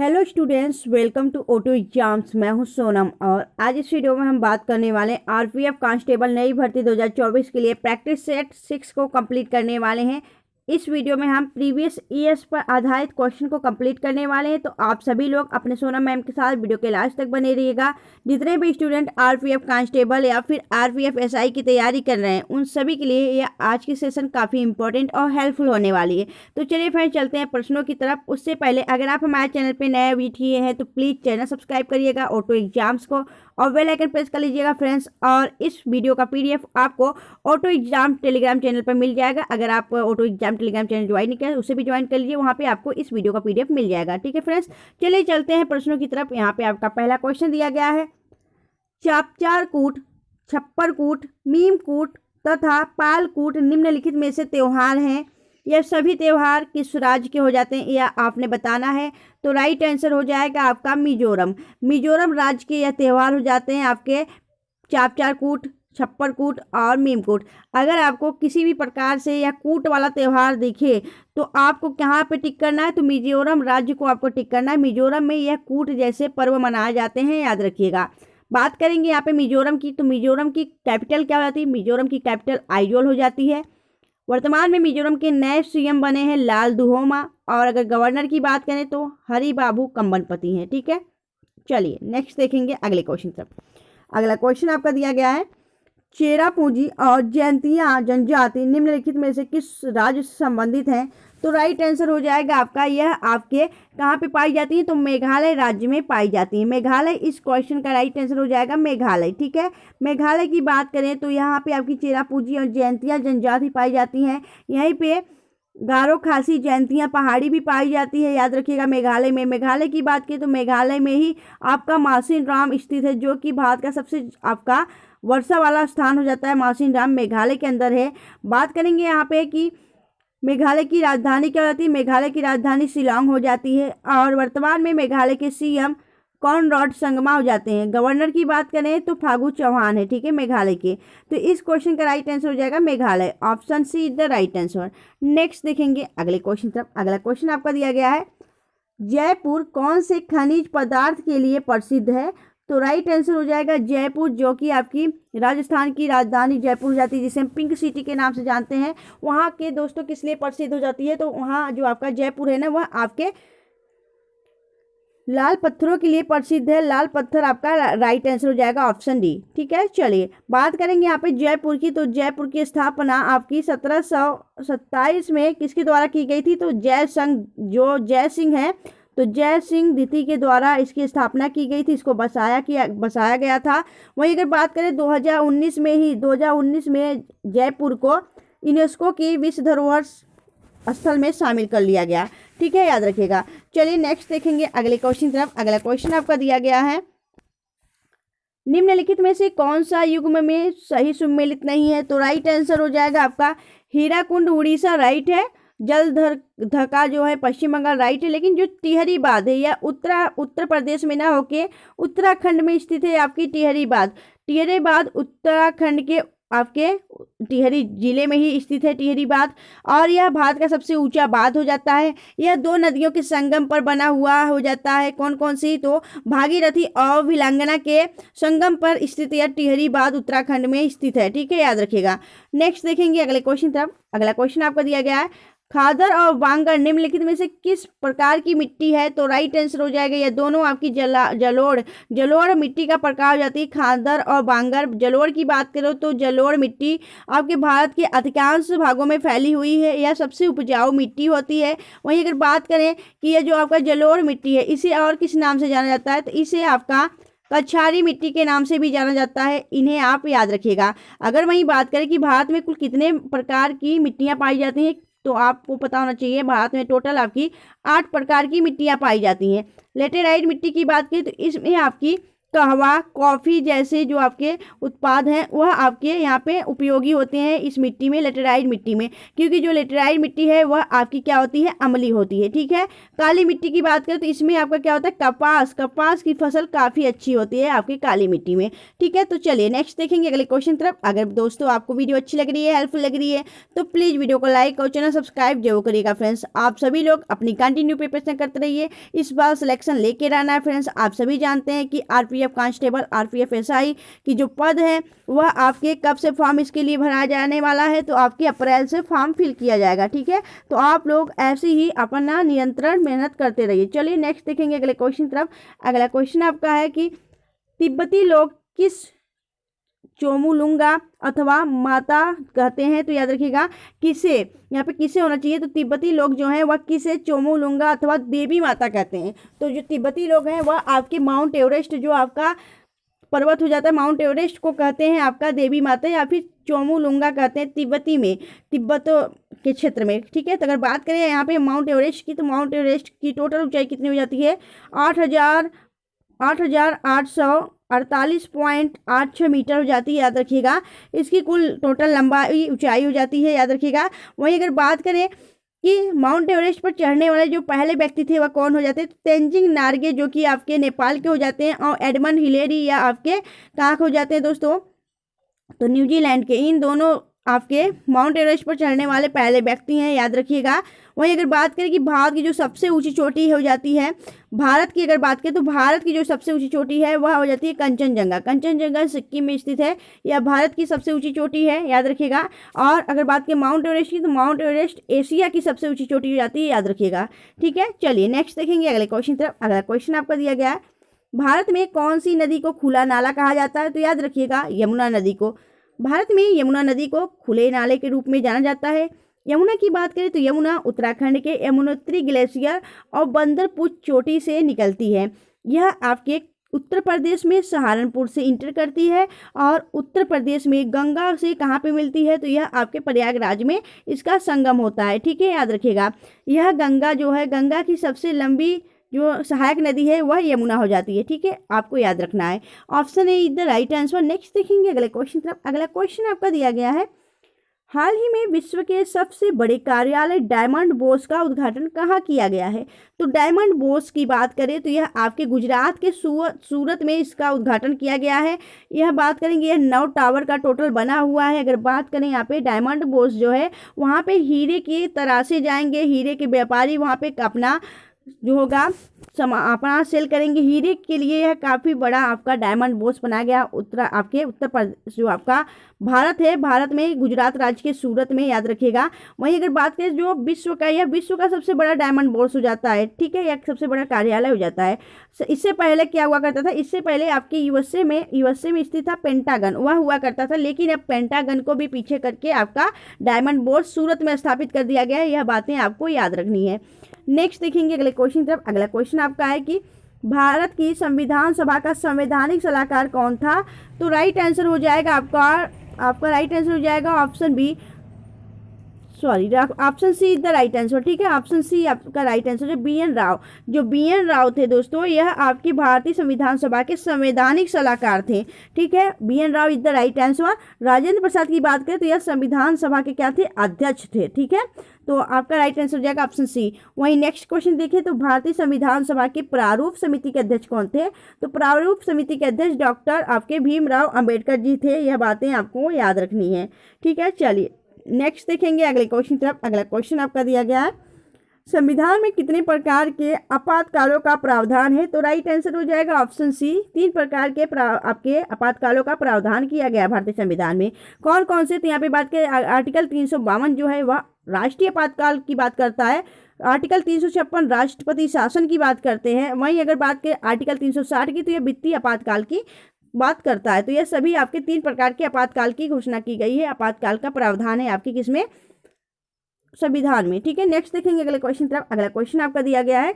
Hello students, welcome to auto exams. मैं हूं सोनम और आज इस वीडियो में हम बात करने वाले हैं आरपीएफ कांस्टेबल नई भर्ती 2024 के लिए प्रैक्टिस सेट 6 को कंप्लीट करने वाले हैं। इस वीडियो में हम प्रीवियस ईयर्स पर आधारित क्वेश्चन को कंप्लीट करने वाले हैं, तो आप सभी लोग अपने सोनम मैम के साथ वीडियो के लास्ट तक बने रहिएगा। जितने भी स्टूडेंट आरपीएफ कांस्टेबल या फिर आरपीएफ एसआई की तैयारी कर रहे हैं उन सभी के लिए यह आज की सेशन काफ़ी इंपॉर्टेंट और हेल्पफुल होने वाली है। तो चलिए फ्रेंड्स, चलते हैं प्रश्नों की तरफ। उससे पहले अगर आप हमारे चैनल पर नए बैठिए हैं तो प्लीज़ चैनल सब्सक्राइब करिएगा ऑटो एग्जाम्स को और बेल आइकन प्रेस कर लीजिएगा फ्रेंड्स। और इस वीडियो का पीडीएफ आपको ऑटो एग्जाम टेलीग्राम चैनल पर मिल जाएगा। अगर आप auto exam Telegram channel join नहीं किया उसे भी ज्वाइन कर लीजिए, वहाँ पे आपको इस वीडियो का पीडीएफ मिल जाएगा। ठीक है फ्रेंड्स, चलिए चलते हैं प्रश्नों की तरफ। यहाँ पे आपका पहला क्वेश्चन दिया गया है, चापचारकूट, छप्परकूट, मीमकूट तथा पालकूट निम्नलिखित में से त्योहार हैं। यह सभी त्योहार किस राज्य के हो जाते हैं यह आपने बताना है। तो राइट आंसर हो जाएगा आपका मिजोरम। मिजोरम राज्य के यह त्योहार हो जाते हैं आपके चापचारकूट, छप्परकूट और मीमकूट। अगर आपको किसी भी प्रकार से यह कूट वाला त्यौहार दिखे तो आपको कहाँ पे टिक करना है, तो मिजोरम राज्य को आपको टिक करना है। मिजोरम में यह कूट जैसे पर्व मनाए जाते हैं, याद रखिएगा। बात करेंगे यहाँ पे मिजोरम की, तो मिजोरम की कैपिटल क्या हो जाती है? मिजोरम की कैपिटल आइजोल हो जाती है। वर्तमान में मिजोरम के नए सीएम बने हैं लाल दुहोमा, और अगर गवर्नर की बात करें तो हरिबाबू कंबनपति हैं। ठीक है, चलिए नेक्स्ट देखेंगे अगले क्वेश्चन तरफ। अगला क्वेश्चन आपका दिया गया है, चेरापूंजी और जैंतिया जनजाति निम्नलिखित में से किस राज्य से संबंधित हैं? तो राइट आंसर हो जाएगा आपका, यह आपके कहाँ पे पाई जाती है? तो मेघालय राज्य में पाई जाती है। मेघालय, इस क्वेश्चन का राइट आंसर हो जाएगा मेघालय। ठीक है, मेघालय की बात करें तो यहाँ पे आपकी चेरापूंजी और जैंतिया जनजाति पाई जाती हैं। यहीं पे गारो, खासी, जैंतिया पहाड़ी भी पाई जाती है, याद रखिएगा मेघालय में। मेघालय की बात करें तो मेघालय में ही आपका मासिन राम स्थित है, जो कि भारत का सबसे आपका वर्षा वाला स्थान हो जाता है। मासिन राम मेघालय के अंदर है। बात करेंगे यहाँ पे कि मेघालय की राजधानी क्या हो जाती है? मेघालय की राजधानी शिलांग हो जाती है। और वर्तमान में मेघालय के सीएम कॉनराड संगमा हो जाते हैं। गवर्नर की बात करें तो फागू चौहान है, ठीक है, मेघालय के। तो इस क्वेश्चन का राइट आंसर हो जाएगा Meghalaya. Option C is the right answer. Next देखेंगे अगले क्वेश्चन तरफ। अगला क्वेश्चन आपका दिया गया है, जयपुर कौन से खनिज पदार्थ के लिए प्रसिद्ध है? तो राइट आंसर हो जाएगा जयपुर, जो कि आपकी राजस्थान की राजधानी जयपुर हो जाती है, जिसे हम पिंक सिटी के नाम से जानते हैं। वहाँ के दोस्तों किस लिए प्रसिद्ध हो जाती है? तो वहाँ जो आपका जयपुर है ना, वह आपके लाल पत्थरों के लिए प्रसिद्ध है। लाल पत्थर आपका राइट आंसर हो जाएगा, ऑप्शन डी। ठीक है, चलिए बात करेंगे यहाँ पे जयपुर की। तो जयपुर की स्थापना आपकी 1727 में किसके द्वारा की गई थी? तो जय सिंह है, तो जय सिंह द्वितीय के द्वारा इसकी स्थापना की गई थी। इसको बसाया गया था। वहीं अगर बात करें 2019 में जयपुर को यूनेस्को की विश्व धरोहर स्थल में शामिल कर लिया गया। ठीक है, याद रखिएगा। चलिए नेक्स्ट देखेंगे अगले क्वेश्चन तरफ। अगला क्वेश्चन आपका दिया गया है, निम्नलिखित में से कौन सा युग्म में सही सुमेलित नहीं है? तो राइट आंसर हो जाएगा आपका हीराकुंड उड़ीसा राइट है। जलधका जो है पश्चिम बंगाल राइट है। लेकिन जो टिहरी बांध है यह उत्तर प्रदेश में ना होके उत्तराखंड में स्थित है। आपकी टिहरी बांध उत्तराखंड के आपके टिहरी जिले में ही स्थित है टिहरी बांध, और यह भारत का सबसे ऊंचा बांध हो जाता है। यह दो नदियों के संगम पर बना हुआ हो जाता है। कौन कौन सी? तो भागीरथी और भिलांगना के संगम पर स्थित यह टिहरी बांध उत्तराखंड में स्थित है। ठीक है, याद रखिएगा। नेक्स्ट देखेंगे अगले क्वेश्चन तरफ। अगला क्वेश्चन आपका दिया गया है, खादर और बांगर निम्नलिखित में से किस प्रकार की मिट्टी है? तो राइट आंसर हो जाएगा यह दोनों आपकी जलोढ़ मिट्टी का प्रकार हो जाती है, खादर और बांगर। जलोढ़ की बात करो तो जलोढ़ मिट्टी आपके भारत के अधिकांश भागों में फैली हुई है। यह सबसे उपजाऊ मिट्टी होती है। वहीं अगर बात करें कि यह जो आपका जलोढ़ मिट्टी है इसे और किस नाम से जाना जाता है? तो इसे आपका कछारी मिट्टी के नाम से भी जाना जाता है। इन्हें आप याद रखिएगा। अगर वहीं बात करें कि भारत में कुल कितने प्रकार की मिट्टियाँ पाई जाती हैं, तो आपको पता होना चाहिए भारत में टोटल आपकी 8 प्रकार की मिट्टियां पाई जाती हैं। लेटेराइट मिट्टी की बात करें तो इसमें आपकी कहवा, कॉफ़ी जैसे जो आपके उत्पाद हैं वह आपके यहाँ पे उपयोगी होते हैं इस मिट्टी में, लेटेराइट मिट्टी में, क्योंकि जो लेटेराइट मिट्टी है वह आपकी क्या होती है, अम्लीय होती है। ठीक है, काली मिट्टी की बात करें तो इसमें आपका क्या होता है, कपास की फसल काफ़ी अच्छी होती है आपकी काली मिट्टी में। ठीक है, तो चलिए नेक्स्ट देखेंगे अगले क्वेश्चन तरफ। अगर दोस्तों आपको वीडियो अच्छी लग रही है, हेल्पफुल लग रही है, तो प्लीज़ वीडियो को लाइक और चैनल सब्सक्राइब जरूर करिएगा फ्रेंड्स। आप सभी लोग अपनी कंटिन्यू प्रिपरेशन करते रहिए, इस बार सिलेक्शन लेके रहना है फ्रेंड्स। आप सभी जानते हैं कि आरपीएफ कांस्टेबल, आरपीएफ एसआई की जो पद है वह आपके कब से फॉर्म इसके लिए भरा जाने वाला है, तो आपके अप्रैल से फॉर्म फिल किया जाएगा। ठीक है, तो आप लोग ऐसे ही अपना निरंतर मेहनत करते रहिए। चलिए नेक्स्ट देखेंगे अगले क्वेश्चन तरफ। अगला क्वेश्चन आपका है कि तिब्बती लोग किस चोमुलुंगा अथवा माता कहते हैं, तो याद रखिएगा किसे, यहाँ पे किसे होना चाहिए, तो तिब्बती लोग जो हैं वह किसे चोमुलुंगा अथवा देवी माता कहते हैं। तो जो तिब्बती लोग हैं वह आपके माउंट एवरेस्ट जो आपका पर्वत हो जाता है, माउंट एवरेस्ट को कहते हैं आपका देवी माता, या फिर चोमुलुंगा कहते हैं तिब्बती में, तिब्बत के क्षेत्र में। ठीक है, तो अगर बात करें यहाँ पे माउंट एवरेस्ट की, तो माउंट एवरेस्ट की टोटल ऊंचाई कितनी हो जाती है, 8,848.86 मीटर हो जाती है, याद रखिएगा। इसकी कुल टोटल लंबाई ऊंचाई हो जाती है, याद रखिएगा। वहीं अगर बात करें कि माउंट एवरेस्ट पर चढ़ने वाले जो पहले व्यक्ति थे वह कौन हो जाते हैं, तेंजिंग नार्गे जो कि आपके नेपाल के हो जाते हैं, और एडमंड हिलेरी या आपके कहाँ के हो जाते हैं दोस्तों, तो न्यूजीलैंड के। इन दोनों आपके माउंट एवरेस्ट पर चढ़ने वाले पहले व्यक्ति हैं, याद रखिएगा। वहीं अगर बात करें कि भारत की जो सबसे ऊंची चोटी हो जाती है, भारत की अगर बात करें तो भारत की जो सबसे ऊंची चोटी है वह हो जाती है कंचनजंगा। कंचनजंगा सिक्किम में स्थित है, यह भारत की सबसे ऊंची चोटी है, याद रखिएगा। और अगर बात करें माउंट एवरेस्ट की, तो माउंट एवरेस्ट एशिया की सबसे ऊंची चोटी हो जाती है, याद रखिएगा। ठीक है, चलिए नेक्स्ट देखेंगे अगले क्वेश्चन तरफ। अगला क्वेश्चन आपका दिया गया है, भारत में कौन सी नदी को खुला नाला कहा जाता है, तो याद रखिएगा यमुना नदी को। भारत में यमुना नदी को खुले नाले के रूप में जाना जाता है। यमुना की बात करें तो यमुना उत्तराखंड के यमुनोत्री ग्लेशियर और बंदरपुर चोटी से निकलती है। यह आपके उत्तर प्रदेश में सहारनपुर से इंटर करती है, और उत्तर प्रदेश में गंगा से कहाँ पे मिलती है, तो यह आपके प्रयागराज में इसका संगम होता है। ठीक है, याद रखिएगा। यह गंगा जो है, गंगा की सबसे लंबी जो सहायक नदी है वह यमुना हो जाती है। ठीक है, आपको याद रखना है। Option A is the right answer. Next देखेंगे अगले क्वेश्चन तरफ। अगला क्वेश्चन आपका दिया गया है, हाल ही में विश्व के सबसे बड़े कार्यालय डायमंड बोर्स का उद्घाटन कहाँ किया गया है, तो डायमंड बोर्स की बात करें तो यह आपके गुजरात के सूरत में इसका उद्घाटन किया गया है। यह बात करेंगे, यह 9 टावर का टोटल बना हुआ है। अगर बात करें यहाँ पे डायमंड बोर्स जो है वहाँ पे हीरे के तरासे जाएंगे, हीरे के व्यापारी वहाँ पे अपना जो होगा अपना सेल करेंगे हीरे के लिए। यह काफ़ी बड़ा आपका डायमंड बोर्स बनाया गया उत्तर प्रदेश जो आपका भारत है, भारत में गुजरात राज्य के सूरत में, याद रखिएगा। वहीं अगर बात करें जो विश्व का, यह विश्व का सबसे बड़ा डायमंड बोर्स हो जाता है। ठीक है, यह सबसे बड़ा कार्यालय हो जाता है। इससे पहले क्या हुआ करता था, इससे पहले आपके यूएसए में स्थित था पेंटागन, वह हुआ करता था, लेकिन अब पेंटागन को भी पीछे करके आपका डायमंड बोर्स सूरत में स्थापित कर दिया गया है। यह बातें आपको याद रखनी है। नेक्स्ट देखेंगे अगले क्वेश्चन तरफ। अगला क्वेश्चन आपका है कि भारत की संविधान सभा का संवैधानिक सलाहकार कौन था, तो राइट आंसर हो जाएगा आपका राइट आंसर हो जाएगा option B, sorry option C is the right answer. ठीक है, ऑप्शन सी आपका राइट आंसर है। BN राव, जो BN राव थे दोस्तों, यह आपकी भारतीय संविधान सभा के संवैधानिक सलाहकार थे। ठीक है, BN Rao is the right answer. Rajendra Prasad की बात करें तो यह संविधान सभा के क्या थे, अध्यक्ष थे। ठीक है, तो आपका राइट आंसर हो जाएगा ऑप्शन सी। वहीं नेक्स्ट क्वेश्चन देखें तो भारतीय संविधान सभा के प्रारूप समिति के अध्यक्ष कौन थे, तो प्रारूप समिति के अध्यक्ष डॉक्टर आपके भीमराव अंबेडकर जी थे। यह बातें आपको याद रखनी है। ठीक है, चलिए नेक्स्ट देखेंगे अगले क्वेश्चन तरफ। अगला क्वेश्चन आपका दिया गया है, संविधान में कितने प्रकार के आपातकालों का प्रावधान है, तो राइट आंसर हो जाएगा ऑप्शन सी। 3 प्रकार के आपके आपातकालों का प्रावधान किया गया भारतीय संविधान में। कौन कौन से, तो यहाँ पे बात करें आर्टिकल 352 जो है वह राष्ट्रीय आपातकाल की बात करता है। आर्टिकल 356 राष्ट्रपति शासन की बात करते हैं। वहीं अगर बात करें आर्टिकल 360 की, तो यह वित्तीय आपातकाल की बात करता है। तो यह सभी आपके 3 प्रकार के आपातकाल की घोषणा की गई है। आपातकाल का प्रावधान है आपके किसमें, संविधान में। ठीक है, नेक्स्ट देखेंगे अगले क्वेश्चन तरफ। अगला क्वेश्चन आपका दिया गया है,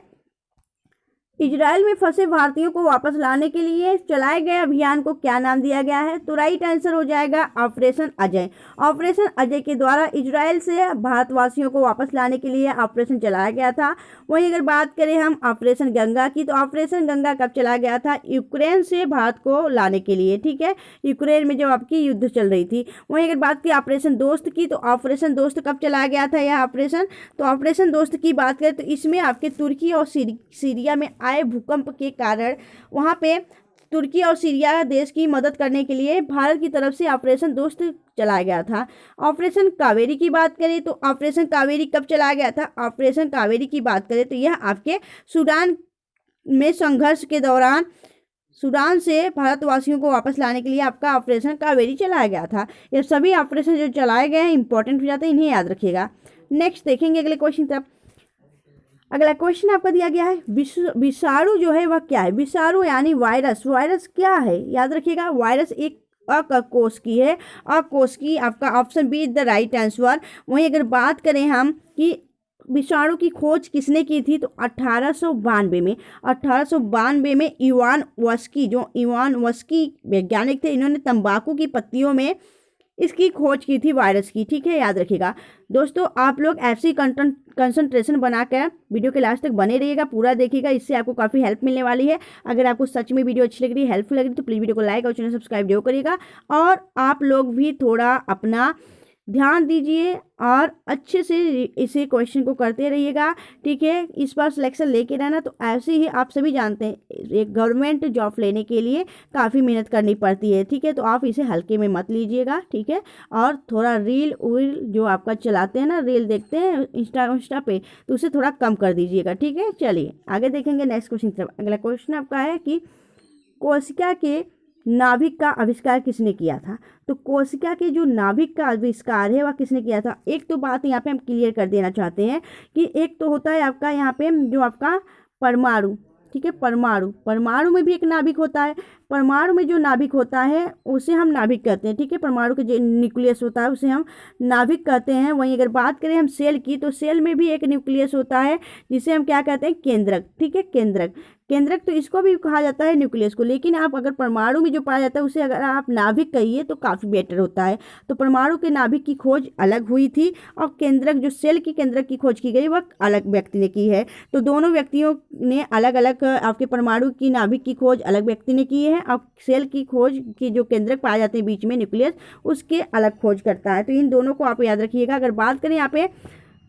इजराइल में फंसे भारतीयों को वापस लाने के लिए चलाए गए अभियान को क्या नाम दिया गया है? तो राइट आंसर हो जाएगा ऑपरेशन अजय। ऑपरेशन अजय के द्वारा इजराइल से भारतवासियों को वापस लाने के लिए ऑपरेशन चलाया गया था। वहीं अगर बात करें हम ऑपरेशन गंगा की, तो ऑपरेशन गंगा कब चलाया गया था? यूक्रेन से भारत को लाने के लिए, ठीक है, यूक्रेन में जब आपकी युद्ध चल रही थी। वहीं अगर बात की ऑपरेशन दोस्त की, तो ऑपरेशन दोस्त कब चलाया गया था यह ऑपरेशन? तो ऑपरेशन दोस्त की बात करें तो इसमें आपके तुर्की और सीरिया में आए भूकंप के कारण वहां पे तुर्की और सीरिया देश की मदद करने के लिए भारत की तरफ से ऑपरेशन दोस्त चलाया गया था। ऑपरेशन कावेरी की बात करें तो ऑपरेशन कावेरी कब चलाया गया था? ऑपरेशन कावेरी की बात करें तो यह आपके सूडान में संघर्ष के दौरान सूडान से भारतवासियों को वापस लाने के लिए आपका ऑपरेशन कावेरी चलाया गया था। ये सभी ऑपरेशन जो चलाए गए हैं इंपॉर्टेंट हो जाते हैं, इन्हें याद रखिएगा। नेक्स्ट देखेंगे अगले क्वेश्चन तरफ। अगला क्वेश्चन आपका दिया गया है विषाणु जो है वह क्या है? विषाणु यानी वायरस। वायरस क्या है? याद रखिएगा, वायरस एक अकोशिकी है। अकोशिकी आपका option B the right answer. वहीं अगर बात करें हम कि विषाणु की खोज किसने की थी, तो 1892 में इवान वस्की, जो इवान वस्की वैज्ञानिक थे, इन्होंने तंबाकू की पत्तियों में इसकी खोज की थी वायरस की, ठीक है, याद रखिएगा। दोस्तों आप लोग ऐसी कंटेंट कंसंट्रेशन बनाकर वीडियो के लास्ट तक बने रहिएगा, पूरा देखिएगा, इससे आपको काफ़ी हेल्प मिलने वाली है। अगर आपको सच में वीडियो अच्छी लग रही है, हेल्पफुल लग रही है, तो प्लीज़ वीडियो को लाइक और चैनल सब्सक्राइब जरूर करिएगा। और आप लोग भी थोड़ा अपना ध्यान दीजिए और अच्छे से इसे क्वेश्चन को करते रहिएगा, ठीक है। इस बार सिलेक्शन लेके रहना। तो ऐसे ही आप सभी जानते हैं एक गवर्नमेंट जॉब लेने के लिए काफ़ी मेहनत करनी पड़ती है, ठीक है, तो आप इसे हल्के में मत लीजिएगा, ठीक है। और थोड़ा रील वील जो आपका चलाते हैं ना, रील देखते हैं इंस्टा पे, तो उसे थोड़ा कम कर दीजिएगा, ठीक है। चलिए आगे देखेंगे नेक्स्ट क्वेश्चन तरफ। अगला क्वेश्चन आपका है कि कोशिका के नाभिक का आविष्कार किसने किया था? तो कोशिका के जो नाभिक का आविष्कार है वह किसने किया था? एक तो बात यहाँ पे हम क्लियर कर देना चाहते हैं कि एक तो होता है आपका यहाँ पे जो आपका परमाणु, ठीक है, परमाणु में भी एक नाभिक होता है। परमाणु में जो नाभिक होता है उसे हम नाभिक कहते हैं, ठीक है। परमाणु के जो न्यूक्लियस होता है उसे हम नाभिक कहते हैं। वहीं अगर बात करें हम सेल की, तो सेल में भी एक न्यूक्लियस होता है जिसे हम क्या कहते हैं? केंद्रक, ठीक है, केंद्रक तो इसको भी कहा जाता है न्यूक्लियस को। लेकिन आप अगर परमाणु में जो पाया जाता है उसे अगर आप नाभिक कहिए तो काफ़ी बेटर होता है। तो परमाणु के नाभिक की खोज अलग हुई थी और केंद्रक जो सेल की केंद्रक की खोज की गई वह अलग व्यक्ति ने की है। तो दोनों व्यक्तियों ने अलग अलग आपके परमाणु की नाभिक की खोज अलग व्यक्ति ने की है और सेल की खोज की जो केंद्रक पाए जाते हैं बीच में न्यूक्लियस, उसके अलग खोज करता है। तो इन दोनों को आप याद रखिएगा। अगर बात करें यहाँ पे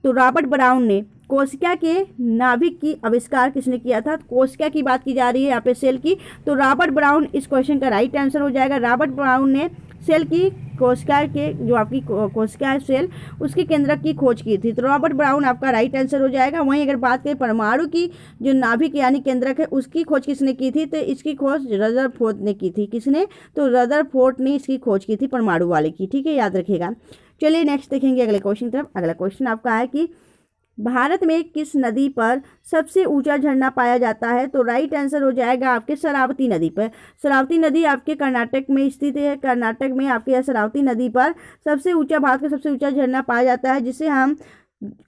तो रॉबर्ट ब्राउन ने कोशिका के नाभिक की आविष्कार किसने किया था? कोशिका की बात की जा रही है यहाँ पे सेल की, तो रॉबर्ट ब्राउन इस क्वेश्चन का राइट आंसर हो जाएगा। रॉबर्ट ब्राउन ने सेल की कोशिका के जो आपकी कोशिका है सेल, उसके केंद्रक की खोज की थी। तो रॉबर्ट ब्राउन आपका राइट आंसर हो जाएगा। वहीं अगर बात करें परमाणु की जो नाभिक यानी केंद्रक है उसकी खोज किसने की थी? तो इसकी खोज रदरफोर्ड ने की थी। किसने? तो रदरफोर्ड ने इसकी खोज की थी परमाणु वाले की, ठीक है, याद रखिएगा। चलिए नेक्स्ट देखेंगे अगले क्वेश्चन तरफ। अगला क्वेश्चन आपका है कि भारत में किस नदी पर सबसे ऊंचा झरना पाया जाता है? तो राइट आंसर हो जाएगा आपके शरावती नदी पर। शरावती नदी आपके कर्नाटक में स्थित है। कर्नाटक में आपके शरावती नदी पर सबसे ऊंचा, भारत का सबसे ऊंचा झरना पाया जाता है, जिसे हम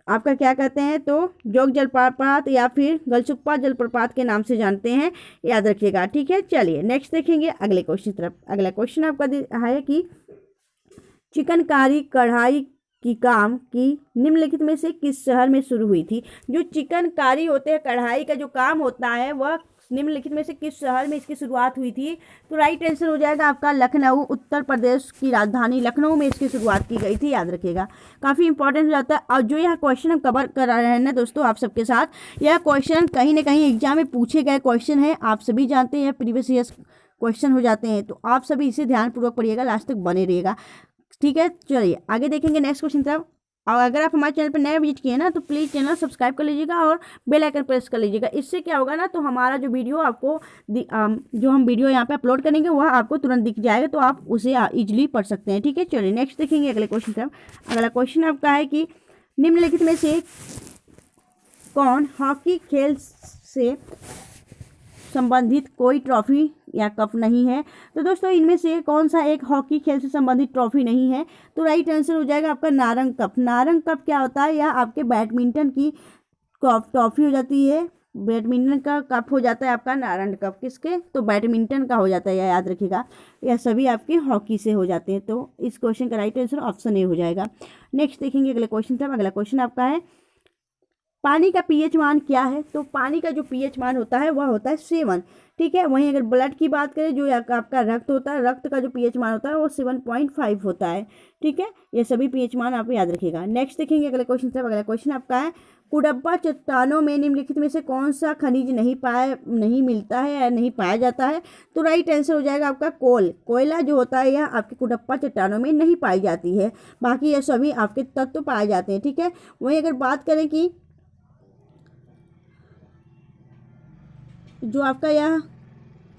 आपका क्या कहते हैं? तो जोग जलप्रपात या फिर गलचुप्पा जलप्रपात के नाम से जानते हैं, याद रखिएगा, ठीक है। चलिए नेक्स्ट देखेंगे अगले क्वेश्चन तरफ। अगला क्वेश्चन आपका है कि चिकनकारी कढ़ाई की काम की निम्नलिखित में से किस शहर में शुरू हुई थी? जो चिकनकारी होते हैं, कढ़ाई का जो काम होता है, वह निम्नलिखित में से किस शहर में इसकी शुरुआत हुई थी? तो राइट आंसर हो जाएगा आपका लखनऊ। उत्तर प्रदेश की राजधानी लखनऊ में इसकी शुरुआत की गई थी, याद रखिएगा, काफ़ी इंपॉर्टेंट हो जाता है। और जो यह क्वेश्चन हम कवर कर रहे हैं ना दोस्तों आप सबके साथ, यह क्वेश्चन कहीं ना कहीं एग्जाम में पूछे गए क्वेश्चन है। आप सभी जानते हैं प्रीवियस ईयर्स क्वेश्चन हो जाते हैं, तो आप सभी इसे ध्यानपूर्वक पढ़िएगा, लास्ट तक बने रहिएगा, ठीक है। चलिए आगे देखेंगे नेक्स्ट क्वेश्चन तरफ। और अगर आप हमारे चैनल पर नया विजिट किए ना तो प्लीज़ चैनल सब्सक्राइब कर लीजिएगा और बेल आइकन प्रेस कर लीजिएगा। इससे क्या होगा ना, तो हमारा जो वीडियो आपको जो हम वीडियो यहाँ पे अपलोड करेंगे वह आपको तुरंत दिख जाएगा, तो आप उसे इजीली पढ़ सकते हैं, ठीक है। चलिए नेक्स्ट देखेंगे अगले क्वेश्चन तरफ। अगला क्वेश्चन आपका है कि निम्नलिखित में से कौन हॉकी खेल से संबंधित कोई ट्रॉफी या कप नहीं है? तो दोस्तों इनमें से कौन सा एक हॉकी खेल से संबंधित ट्रॉफी नहीं है? तो राइट आंसर हो जाएगा आपका नारंग कप। नारंग कप क्या होता है? यह आपके बैडमिंटन की ट्रॉफी हो जाती है, बैडमिंटन का कप हो जाता है आपका नारंग कप, किसके, तो बैडमिंटन का हो जाता है, याद रखिएगा। यह सभी आपके हॉकी से हो जाते हैं। तो इस क्वेश्चन का राइट आंसर ऑप्शन ए हो जाएगा। नेक्स्ट देखेंगे अगले क्वेश्चन तरफ। अगला क्वेश्चन आपका है पानी का पीएच मान क्या है। तो पानी का जो पीएच मान होता है वह होता है 7, ठीक है। वहीं अगर ब्लड की बात करें, जो आपका रक्त होता है, रक्त का जो पीएच मान होता है वो 7.5 होता है, ठीक है। ये सभी पीएच मान आप याद रखिएगा। नेक्स्ट देखेंगे अगले क्वेश्चन तरफ। अगला क्वेश्चन आपका है कुडप्पा चट्टानों में निम्नलिखित में से कौन सा खनिज नहीं मिलता है या नहीं पाया जाता है। तो राइट आंसर हो जाएगा आपका कोयला जो होता है यह आपके कुडप्पा चट्टानों में नहीं पाई जाती है, बाकी ये सभी आपके तत्व पाए जाते हैं, ठीक है। वहीं अगर बात करें कि जो आपका यह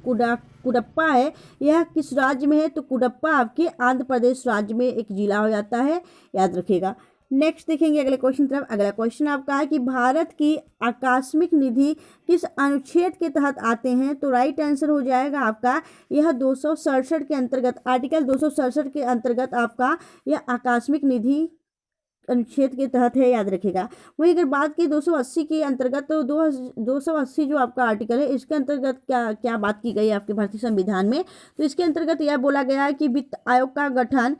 कुडप्पा है यह किस राज्य में है। तो कुडप्पा आपके आंध्र प्रदेश राज्य में एक जिला हो जाता है, याद रखिएगा। नेक्स्ट देखेंगे अगले क्वेश्चन तरफ। अगला क्वेश्चन आपका है कि भारत की आकस्मिक निधि किस अनुच्छेद के तहत आते हैं। तो राइट आंसर हो जाएगा आपका यह 267 के अंतर्गत, आर्टिकल 267 के अंतर्गत आपका यह आकस्मिक निधि अनुच्छेद के तहत है, याद रखिएगा। वहीं अगर बात की 280 के अंतर्गत, तो 280 जो आपका आर्टिकल है इसके अंतर्गत क्या बात की गई है आपके भारतीय संविधान में। तो इसके अंतर्गत यह बोला गया है कि वित्त आयोग का गठन,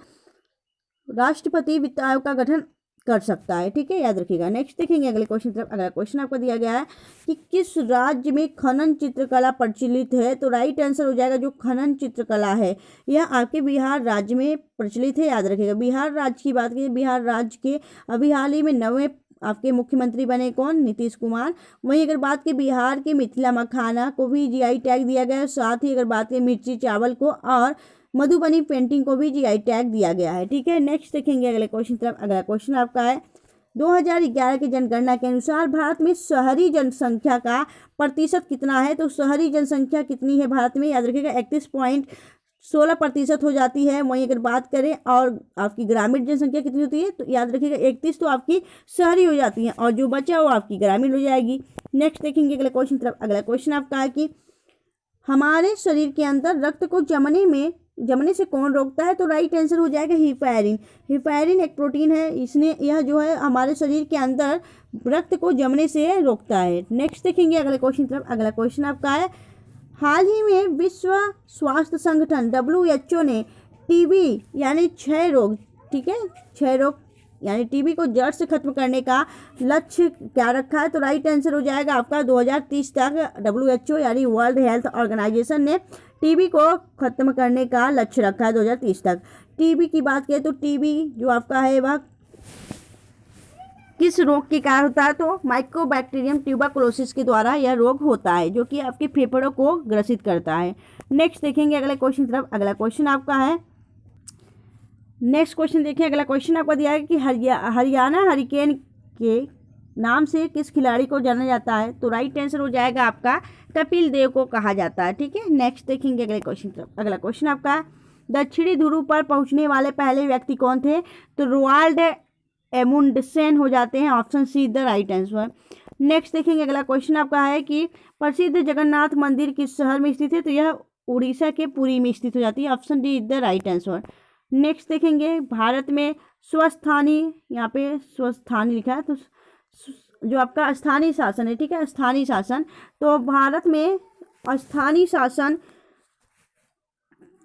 राष्ट्रपति वित्त आयोग का गठन कर सकता है, ठीक है, याद रखिएगा। नेक्स्ट देखेंगे अगले क्वेश्चन तरफ। अगला क्वेश्चन आपको दिया गया है कि किस राज्य में खनन चित्रकला प्रचलित है। तो राइट आंसर हो जाएगा जो खनन चित्रकला है यह आपके बिहार राज्य में प्रचलित है, याद रखिएगा। बिहार राज्य की बात करें, बिहार राज्य के अभी हाल ही में 9वें आपके मुख्यमंत्री बने कौन, नीतीश कुमार। वहीं अगर बात की बिहार के मिथिला मखाना को भी जीआई टैग दिया गया है, साथ ही अगर बात करें मिर्ची चावल को और मधुबनी पेंटिंग को भी जीआई टैग दिया गया है, ठीक है। नेक्स्ट देखेंगे अगले क्वेश्चन तरफ। अगला क्वेश्चन आपका है 2011 की जनगणना के अनुसार भारत में शहरी जनसंख्या का प्रतिशत कितना है। तो शहरी जनसंख्या कितनी है भारत में, याद रखिएगा 31.16% हो जाती है। वहीं अगर बात करें और आपकी ग्रामीण जनसंख्या कितनी होती है, तो याद रखिएगा 31 तो आपकी शहरी हो जाती है और जो बचा वो आपकी ग्रामीण हो जाएगी। नेक्स्ट देखेंगे अगले क्वेश्चन तरफ। अगला क्वेश्चन आपका है कि हमारे शरीर के अंदर रक्त को जमने से कौन रोकता है। तो राइट आंसर हो जाएगा हिपैरिन। हिपैरिन एक प्रोटीन है, इसने यह जो है हमारे शरीर के अंदर रक्त को जमने से रोकता है। नेक्स्ट देखेंगे अगले क्वेश्चन तरफ। अगला क्वेश्चन आपका है हाल ही में विश्व स्वास्थ्य संगठन WHO ने टीबी यानी क्षय रोग, ठीक है, क्षय रोग यानी टीबी को जड़ से खत्म करने का लक्ष्य क्या रखा है। तो राइट आंसर हो जाएगा आपका 2030 तक WHO यानी वर्ल्ड हेल्थ ऑर्गेनाइजेशन ने टीबी को खत्म करने का लक्ष्य रखा है 2030 तक। टीबी की बात करें तो टीबी जो आपका है वह किस रोग के कारण होता है। तो माइकोबैक्टीरियम ट्यूबरकुलोसिस के द्वारा यह रोग होता है जो कि आपके फेफड़ों को ग्रसित करता है। नेक्स्ट देखेंगे अगले क्वेश्चन तरफ। अगला क्वेश्चन आपका है, नेक्स्ट क्वेश्चन देखिए। अगला क्वेश्चन आपको दिया है कि हरियाणा हरिकेन के नाम से किस खिलाड़ी को जाना जाता है। तो राइट आंसर हो जाएगा आपका कपिल देव को कहा जाता है, ठीक है। नेक्स्ट देखेंगे अगले क्वेश्चन तरफ। अगला क्वेश्चन आपका दक्षिणी ध्रुव पर पहुंचने वाले पहले व्यक्ति कौन थे। तो रोनाल्ड एमुंडसेन हो जाते हैं, option see the right answer. Next देखेंगे अगला क्वेश्चन आपका है कि प्रसिद्ध जगन्नाथ मंदिर किस शहर में स्थित है। तो यह उड़ीसा के पुरी में स्थित हो जाती है, option D the right answer. Next देखेंगे भारत में स्वस्थानीय, यहाँ पे स्वस्थानीय लिखा है, तो जो आपका स्थानीय शासन है, ठीक है, स्थानीय शासन। तो भारत में स्थानीय शासन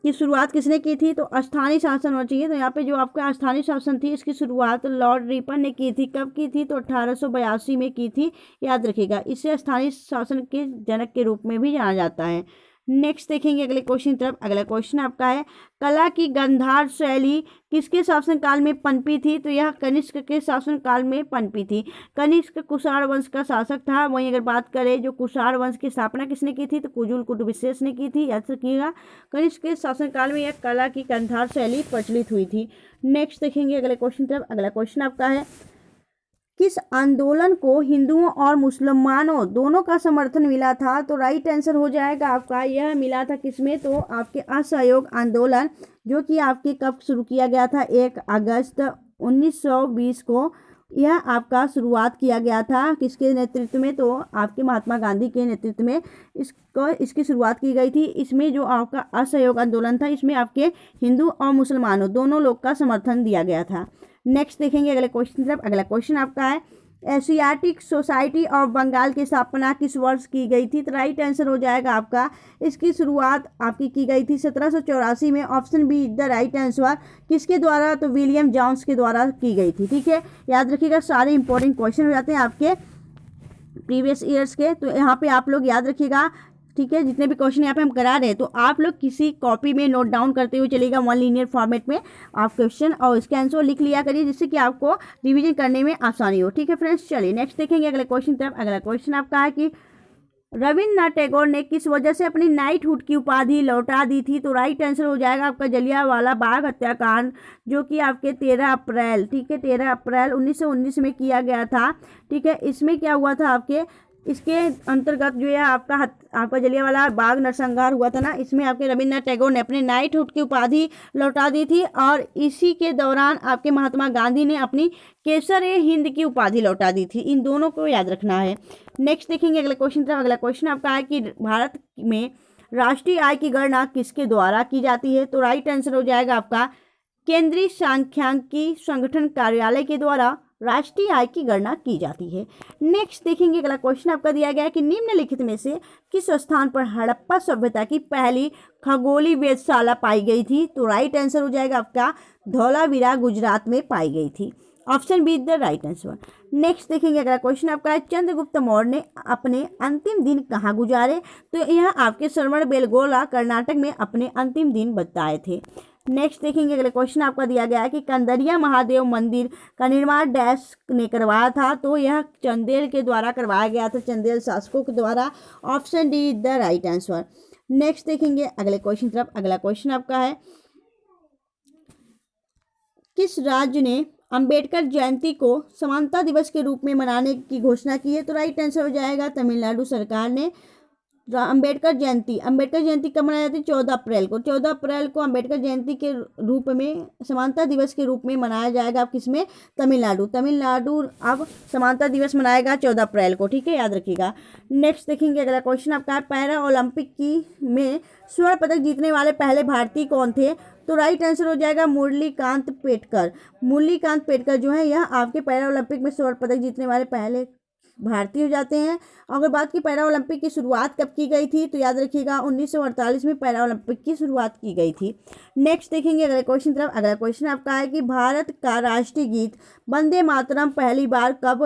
की शुरुआत किसने की थी। तो स्थानीय शासन होना चाहिए। तो यहाँ पे जो आपका स्थानीय शासन थी इसकी शुरुआत लॉर्ड रिपन ने की थी। कब की थी। तो 1882 में की थी, याद रखिएगा। इसे स्थानीय शासन के जनक के रूप में भी जाना जाता है। नेक्स्ट देखेंगे अगले क्वेश्चन तरफ। अगला क्वेश्चन आपका है कला की गांधार शैली किसके शासनकाल में पनपी थी। तो यह कनिष्क के शासनकाल में पनपी थी। कनिष्क कुषाण वंश का शासक था। वहीं अगर बात करें जो कुषाण वंश की स्थापना किसने की थी। तो कुजुल कुटुबविशेष ने की थी, याद रखिएगा। कनिष्क के शासनकाल में यह कला की गांधार शैली प्रचलित हुई थी। नेक्स्ट देखेंगे अगले क्वेश्चन तरफ। अगला क्वेश्चन आपका है किस आंदोलन को हिंदुओं और मुसलमानों दोनों का समर्थन मिला था। तो राइट आंसर हो जाएगा आपका यह मिला था किसमें। तो आपके असहयोग आंदोलन जो कि आपके कब शुरू किया गया था 1 अगस्त 1920 को यह आपका शुरुआत किया गया था। किसके नेतृत्व में। तो आपके महात्मा गांधी के नेतृत्व में इसकी शुरुआत की गई थी। इसमें जो आपका असहयोग आंदोलन था इसमें आपके हिंदू और मुसलमानों दोनों लोग का समर्थन दिया गया था। नेक्स्ट देखेंगे अगले क्वेश्चन तरफ। अगला क्वेश्चन आपका है एशियाटिक सोसाइटी ऑफ बंगाल की स्थापना किस वर्ष की गई थी? तो राइट आंसर हो जाएगा आपका, इसकी शुरुआत आपकी की गई थी 1784 में। Option B the right answer. किसके द्वारा? तो विलियम जॉन्स के द्वारा की गई थी। ठीक है, याद रखिएगा, सारे इंपॉर्टेंट क्वेश्चन हो जाते हैं आपके प्रीवियस ईयर्स के, तो यहाँ पे आप लोग याद रखिएगा। ठीक है, जितने भी क्वेश्चन यहाँ पे हम करा रहे हैं तो आप लोग किसी कॉपी में नोट डाउन करते हुए चलिएगा, वन लीनियर फॉर्मेट में आप क्वेश्चन और इसके आंसर लिख लिया करिए, जिससे कि आपको रिवीजन करने में आसानी हो। ठीक है फ्रेंड्स, चलिए नेक्स्ट देखेंगे अगले क्वेश्चन तरफ। अगला क्वेश्चन आपका है कि रविन्द्रनाथ टैगोर ने किस वजह से अपनी नाइटहुड की उपाधि लौटा दी थी? तो राइट आंसर हो जाएगा आपका जलियांवाला बाग हत्याकांड, जो कि आपके 13 अप्रैल, ठीक है, 13 अप्रैल 1919 में किया गया था। ठीक है, इसमें क्या हुआ था आपके, इसके अंतर्गत जो है आपका जलियांवाला बाग नरसंहार हुआ था ना, इसमें आपके रविन्द्रनाथ टैगोर ने अपने नाइटहुड की उपाधि लौटा दी थी, और इसी के दौरान आपके महात्मा गांधी ने अपनी केसर-ए-हिंद की उपाधि लौटा दी थी। इन दोनों को याद रखना है। नेक्स्ट देखेंगे अगले क्वेश्चन तरफ। अगला क्वेश्चन आपका है कि भारत में राष्ट्रीय आय की गणना किसके द्वारा की जाती है? तो राइट आंसर हो जाएगा आपका केंद्रीय सांख्यिकी संगठन कार्यालय के द्वारा राष्ट्रीय आय की गणना की जाती है। नेक्स्ट देखेंगे अगला क्वेश्चन आपका दिया गया है कि निम्नलिखित में से किस स्थान पर हड़प्पा सभ्यता की पहली खगोलीय वेधशाला पाई गई थी? तो राइट आंसर हो जाएगा आपका धौलावीरा, गुजरात में पाई गई थी। Option B the right answer. Next देखेंगे अगला क्वेश्चन आपका है चंद्रगुप्त मौर्य ने अपने अंतिम दिन कहाँ गुजारे? तो यह आपके श्रवणबेलगोला कर्नाटक में अपने अंतिम दिन बताए थे। नेक्स्ट देखेंगे अगले क्वेश्चन आपका दिया गया है कि कंदरिया महादेव मंदिर का निर्माण डैश ने करवाया था? तो यह चंदेल के द्वारा करवाया गया था, चंदेल शासकों के द्वारा। Option D the right answer. Next देखेंगे अगले क्वेश्चन तरफ। अगला क्वेश्चन आपका है किस राज्य ने अंबेडकर जयंती को समानता दिवस के रूप में मनाने की घोषणा की है? तो राइट आंसर हो जाएगा तमिलनाडु सरकार ने अंबेडकर जयंती कब मनाई जाती है? 14 अप्रैल को। 14 अप्रैल को अंबेडकर जयंती के रूप में, समानता दिवस के रूप में मनाया जाएगा। अब किसमें? तमिलनाडु अब समानता दिवस मनाएगा 14 अप्रैल को। ठीक है, याद रखिएगा। नेक्स्ट देखेंगे अगला क्वेश्चन आपका है पैरा ओलंपिक में स्वर्ण पदक जीतने वाले पहले भारतीय कौन थे? तो राइट आंसर हो जाएगा मुरलीकांत पेटकर जो है यह आपके पैरा ओलंपिक में स्वर्ण पदक जीतने वाले पहले भारतीय हो जाते हैं। अगर बात की पैरा ओलंपिक की शुरुआत कब की गई थी? तो याद रखिएगा 1948 में पैरा ओलंपिक की शुरुआत की गई थी। नेक्स्ट देखेंगे अगले क्वेश्चन तरफ। अगला क्वेश्चन आपका है कि भारत का राष्ट्रीय गीत वंदे मातरम पहली बार कब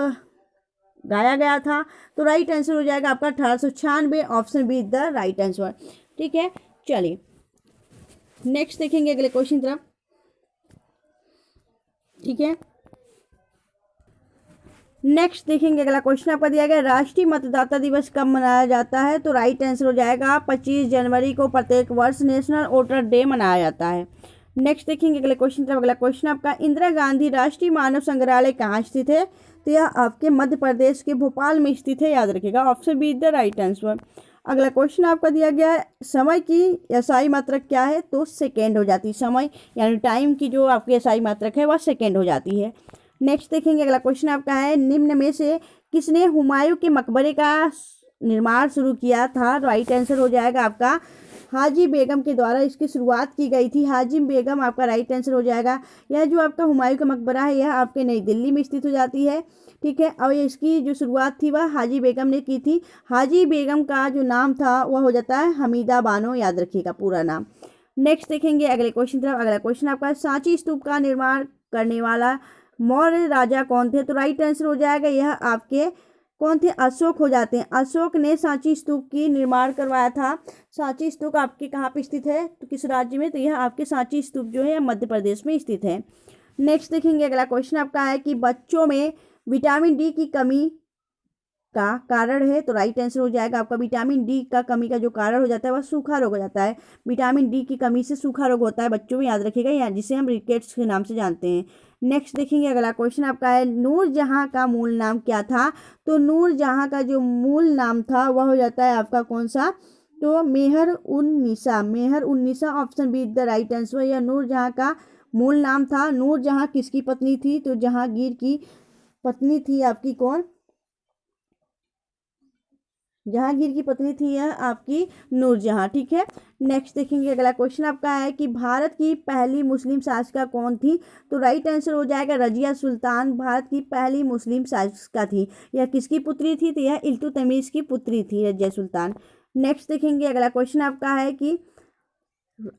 गाया गया था? तो राइट आंसर हो जाएगा आपका 1896। Option B the right answer. ठीक है, चलिए नेक्स्ट देखेंगे अगले क्वेश्चन तरफ। ठीक है, नेक्स्ट देखेंगे अगला क्वेश्चन आपका दिया गया राष्ट्रीय मतदाता दिवस कब मनाया जाता है? तो राइट आंसर हो जाएगा 25 जनवरी को प्रत्येक वर्ष नेशनल वोटर डे मनाया जाता है। नेक्स्ट देखेंगे अगले क्वेश्चन तरफ। अगला क्वेश्चन आपका इंदिरा गांधी राष्ट्रीय मानव संग्रहालय कहाँ स्थित है? तो यह आपके मध्य प्रदेश के भोपाल में स्थित है, याद रखिएगा। Option B the right answer. अगला क्वेश्चन आपका दिया गया है समय की SI मात्रक क्या है? तो सेकेंड हो जाती है। समय यानी टाइम की जो आपकी SI मात्रक है वह सेकेंड हो जाती है। नेक्स्ट देखेंगे अगला क्वेश्चन आपका है निम्न में से किसने हुमायूं के मकबरे का निर्माण शुरू किया था? राइट आंसर हो जाएगा आपका हाजी बेगम के द्वारा इसकी शुरुआत की गई थी। हाजी बेगम आपका राइट आंसर हो जाएगा। यह जो आपका हुमायूं का मकबरा है यह आपके नई दिल्ली में स्थित हो जाती है। ठीक है, और इसकी जो शुरुआत थी वह हाजी बेगम ने की थी। हाजी बेगम का जो नाम था वह हो जाता है हमीदा बानो, याद रखिएगा पूरा नाम। नेक्स्ट देखेंगे अगले क्वेश्चन तरफ। अगला क्वेश्चन आपका सांची स्तूप का निर्माण करने वाला मौर्य राजा कौन थे? तो राइट आंसर हो जाएगा यह आपके कौन थे? अशोक हो जाते हैं। अशोक ने सांची स्तूप की निर्माण करवाया था। सांची स्तूप आपके कहाँ पे स्थित है? तो किस राज्य में? तो यह आपके सांची स्तूप जो है मध्य प्रदेश में स्थित है। नेक्स्ट देखेंगे अगला क्वेश्चन आपका है कि बच्चों में विटामिन डी की कमी का कारण है। तो राइट आंसर हो जाएगा आपका विटामिन डी का कमी का जो कारण हो जाता है वह सूखा रोग हो जाता है। विटामिन डी की कमी से सूखा रोग होता है बच्चों में, याद रखिएगा, या जिसे हम रिकेट्स के नाम से जानते हैं। नेक्स्ट देखेंगे अगला क्वेश्चन आपका है नूरजहां का मूल नाम क्या था? तो नूरजहां का जो मूल नाम था वह हो जाता है आपका कौन सा? तो Mehrunnisa. Option B the right answer. यह नूरजहां का मूल नाम था। नूरजहां किसकी पत्नी थी? तो जहांगीर की पत्नी थी आपकी कौन? जहांगीर की पत्नी थी यह आपकी नूरजहां। ठीक है, नेक्स्ट देखेंगे अगला क्वेश्चन आपका है कि भारत की पहली मुस्लिम शासिका कौन थी। तो राइट आंसर हो जाएगा रजिया सुल्तान भारत की पहली मुस्लिम शासिका थी। यह किसकी पुत्री थी, तो यह इल्तुतमिश की पुत्री थी रजिया सुल्तान। नेक्स्ट देखेंगे अगला क्वेश्चन आपका है कि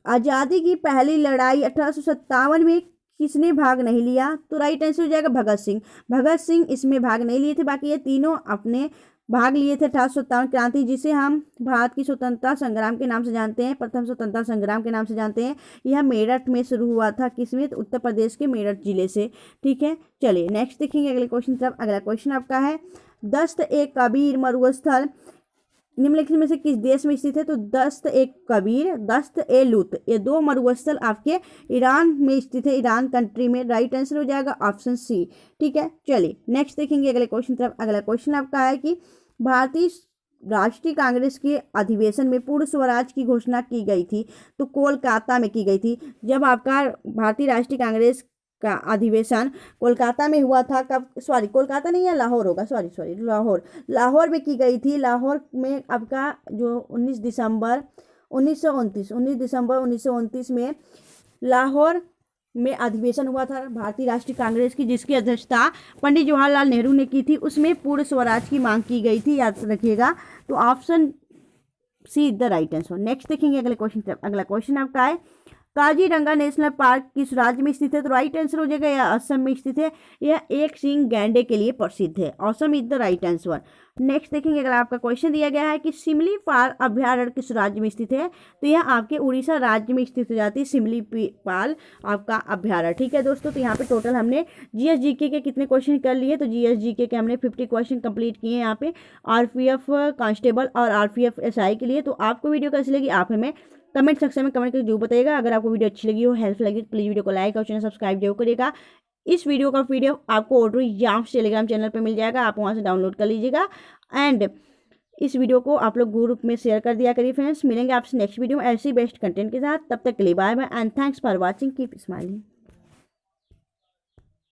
आज़ादी की पहली लड़ाई 1857 में किसने भाग नहीं लिया। तो राइट आंसर हो जाएगा भगत सिंह। भगत सिंह इसमें भाग नहीं लिए थे, बाकी ये तीनों अपने भाग लिए थे 1857 क्रांति, जिसे हम भारत की स्वतंत्रता संग्राम के नाम से जानते हैं, प्रथम स्वतंत्रता संग्राम के नाम से जानते हैं। यह मेरठ में शुरू हुआ था, किसमें, तो उत्तर प्रदेश के मेरठ जिले से। ठीक है, चलिए नेक्स्ट देखेंगे अगले क्वेश्चन तरफ। अगला क्वेश्चन आपका है दस्त ए कबीर मरुस्थल निम्नलिखित में से किस देश में स्थित है। तो दस्त ए कबीर, दस्त ए लुत, ये दो मरुस्थल आपके ईरान में स्थित है, ईरान कंट्री में। राइट आंसर हो जाएगा ऑप्शन सी। ठीक है, चलिए नेक्स्ट देखेंगे अगले क्वेश्चन तरफ। अगला क्वेश्चन आपका है कि भारतीय राष्ट्रीय कांग्रेस के अधिवेशन में पूर्ण स्वराज की घोषणा की गई थी। तो कोलकाता में की गई थी। जब आपका भारतीय राष्ट्रीय कांग्रेस का अधिवेशन कोलकाता में हुआ था, कब, सॉरी कोलकाता नहीं है, लाहौर होगा, सॉरी लाहौर में की गई थी। लाहौर में आपका जो 19 दिसंबर 1929 में लाहौर में अधिवेशन हुआ था भारतीय राष्ट्रीय कांग्रेस की, जिसकी अध्यक्षता पंडित जवाहरलाल नेहरू ने की थी। उसमें पूर्ण स्वराज की मांग की गई थी, याद रखिएगा। तो option see the right answer. Next देखेंगे अगले क्वेश्चन। अगला क्वेश्चन आपका है काजीरंगा नेशनल पार्क किस राज्य में स्थित है। तो राइट आंसर हो जाएगा यह असम में स्थित है। यह एक सींग गैंडे के लिए प्रसिद्ध है। Assam is the right answer. Next देखेंगे अगर आपका क्वेश्चन दिया गया है कि सिमलीपाल अभ्यारण्य किस राज्य में स्थित है। तो यह आपके उड़ीसा राज्य में स्थित हो जाती है सिमलीपाल आपका अभ्यारण्य। ठीक है दोस्तों, तो यहाँ पे टोटल हमने जीएस जीके के कितने क्वेश्चन कर लिए। तो जीएस जीके के हमने 50 क्वेश्चन कंप्लीट किए हैं यहाँ पे आरपीएफ कांस्टेबल और आरपीएफ एसआई के लिए। तो आपको वीडियो कैसी लगी आप हमें कमेंट सेक्शन में कमेंट करके जरूर बताइएगा। अगर आपको वीडियो अच्छी लगी हो, हेल्प लगी, तो प्लीज़ वीडियो को लाइक और चैनल सब्सक्राइब जरूर करिएगा। इस वीडियो का पीडीएफ आपको ऑटो एग्जाम्स टेलीग्राम चैनल पे मिल जाएगा, आप वहां से डाउनलोड कर लीजिएगा। एंड इस वीडियो को आप लोग ग्रुप में शेयर कर दिया करिए फ्रेंड्स। मिलेंगे आपसे नेक्स्ट वीडियो में ऐसी बेस्ट कंटेंट के साथ। तब तक के लिए bye bye and thanks for watching, keep smiling.